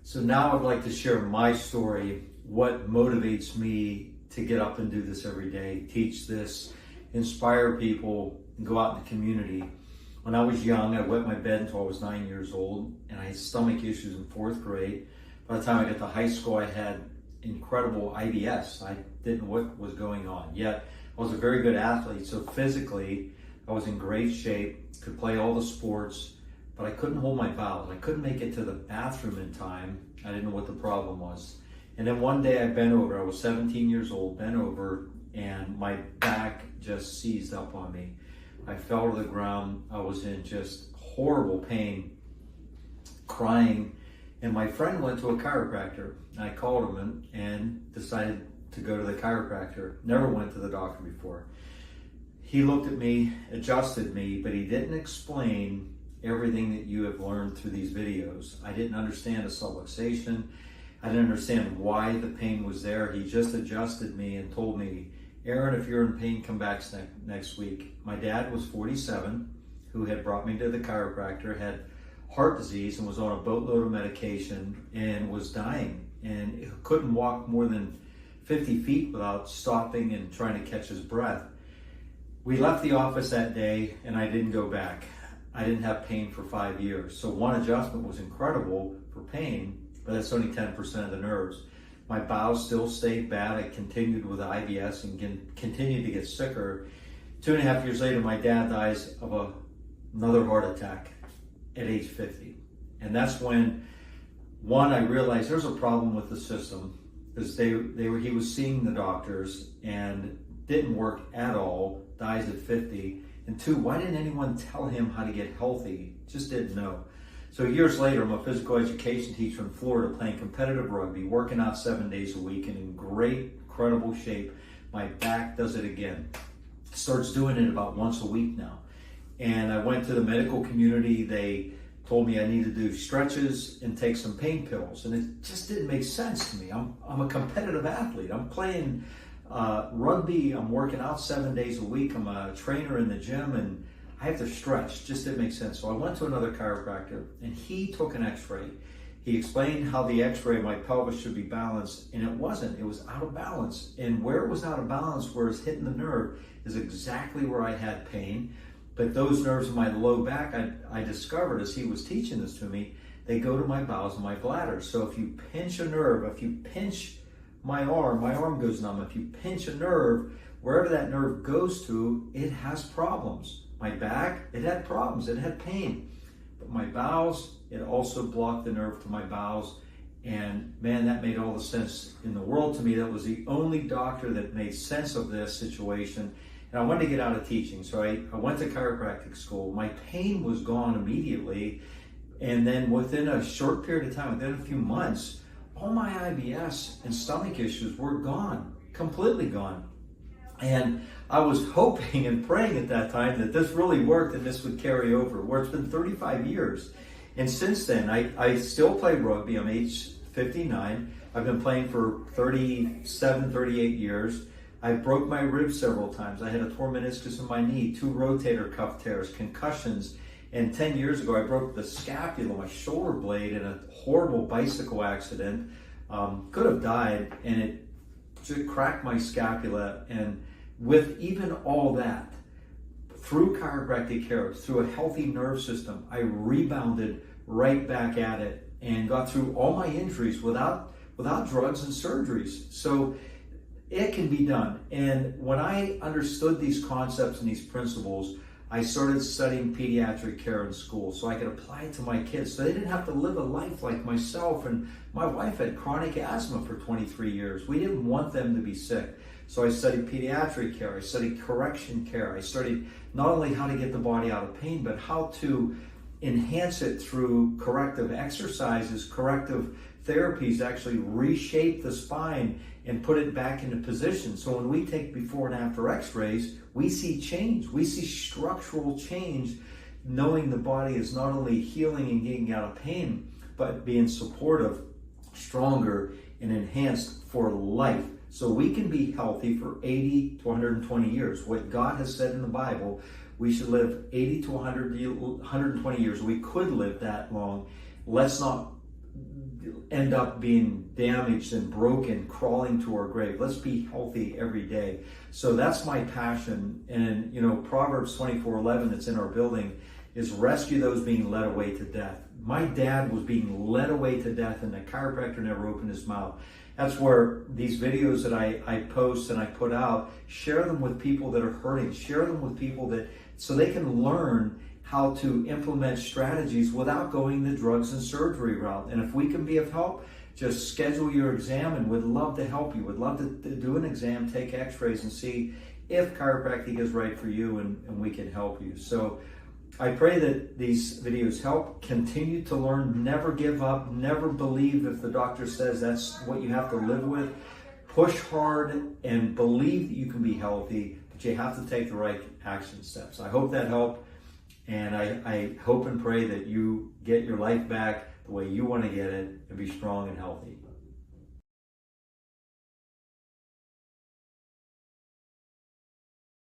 So now I'd like to share my story, what motivates me to get up and do this every day, teach this, inspire people, and go out in the community. When I was young, I wet my bed until I was 9 years old, and I had stomach issues in 4th grade. By the time I got to high school, I had incredible IBS. I didn't know what was going on. Yet, I was a very good athlete, so physically, I was in great shape, could play all the sports, but I couldn't hold my bowels. I couldn't make it to the bathroom in time. I didn't know what the problem was. And then one day I bent over, I was 17 years old, bent over, and my back just seized up on me. I fell to the ground. I was in just horrible pain, crying, and my friend went to a chiropractor. I called him and decided to go to the chiropractor. Never went to the doctor before. He looked at me, adjusted me, but he didn't explain everything that you have learned through these videos. I didn't understand a subluxation. I didn't understand why the pain was there. He just adjusted me and told me, Aaron, if you're in pain, come back next week. My dad was 47, who had brought me to the chiropractor, had heart disease and was on a boatload of medication and was dying and couldn't walk more than 50 feet without stopping and trying to catch his breath. We left the office that day and I didn't go back. I didn't have pain for 5 years. So one adjustment was incredible for pain, but that's only 10% of the nerves. My bowels still stayed bad. I continued with IBS and continued to get sicker. 2.5 years later, my dad dies of another heart attack at age 50. And that's when, one, I realized there's a problem with the system, because he was seeing the doctors and didn't work at all, dies at 50. And two, why didn't anyone tell him how to get healthy? Just didn't know. So years later, I'm a physical education teacher in Florida, playing competitive rugby, working out 7 days a week, and in great, incredible shape. My back does it again. Starts doing it about once a week now. And I went to the medical community. They told me I needed to do stretches and take some pain pills. And it just didn't make sense to me. I'm a competitive athlete. I'm playing rugby. I'm working out 7 days a week. I'm a trainer in the gym, and I have to stretch. Just didn't make sense. So I went to another chiropractor, and he took an x-ray. He explained how the x-ray of my pelvis should be balanced, and it wasn't. It was out of balance. And where it was out of balance, where it's hitting the nerve, is exactly where I had pain. But those nerves in my low back, I discovered as he was teaching this to me, they go to my bowels and my bladder. So if you pinch a nerve, if you pinch my arm goes numb. If you pinch a nerve, wherever that nerve goes to, it has problems. My back, it had problems, it had pain. But my bowels, it also blocked the nerve to my bowels. And man, that made all the sense in the world to me. That was the only doctor that made sense of this situation. And I wanted to get out of teaching. So I went to chiropractic school. My pain was gone immediately. And then within a short period of time, within a few months, all my IBS and stomach issues were gone, completely gone. And I was hoping and praying at that time that this really worked and this would carry over, where it's been 35 years. And since then, I still play rugby. I'm age 59. I've been playing for 37, 38 years. I broke my ribs several times. I had a torn meniscus in my knee, 2 rotator cuff tears, concussions. And 10 years ago, I broke the scapula, my shoulder blade, in a horrible bicycle accident. Could have died, and it just cracked my scapula. And with even all that, through chiropractic care, through a healthy nerve system, I rebounded right back at it and got through all my injuries without drugs and surgeries. So it can be done. And when I understood these concepts and these principles, I started studying pediatric care in school so I could apply it to my kids, so they didn't have to live a life like myself. And my wife had chronic asthma for 23 years. We didn't want them to be sick. So I studied pediatric care, I studied correction care, I studied not only how to get the body out of pain, but how to enhance it through corrective exercises, corrective therapies, actually reshape the spine and put it back into position. So when we take before and after x-rays, we see change. We see structural change, knowing the body is not only healing and getting out of pain, but being supportive, stronger, and enhanced for life. So we can be healthy for 80 to 120 years. What God has said in the Bible, we should live 80 to 120 years. We could live that long. Let's not end up being damaged and broken, crawling to our grave. Let's be healthy every day. So that's my passion. And, you know, Proverbs 24:11 that's in our building is rescue those being led away to death. My dad was being led away to death and the chiropractor never opened his mouth. That's where these videos that I post and I put out, share them with people that are hurting, share them with people that, so they can learn how to implement strategies without going the drugs and surgery route. And if we can be of help, just schedule your exam and we'd love to help you. We'd love to do an exam, take x-rays and see if chiropractic is right for you and we can help you. So I pray that these videos help. Continue to learn, never give up, never believe if the doctor says that's what you have to live with. Push hard and believe that you can be healthy, but you have to take the right action steps. I hope that helped. And I hope and pray that you get your life back the way you want to get it and be strong and healthy.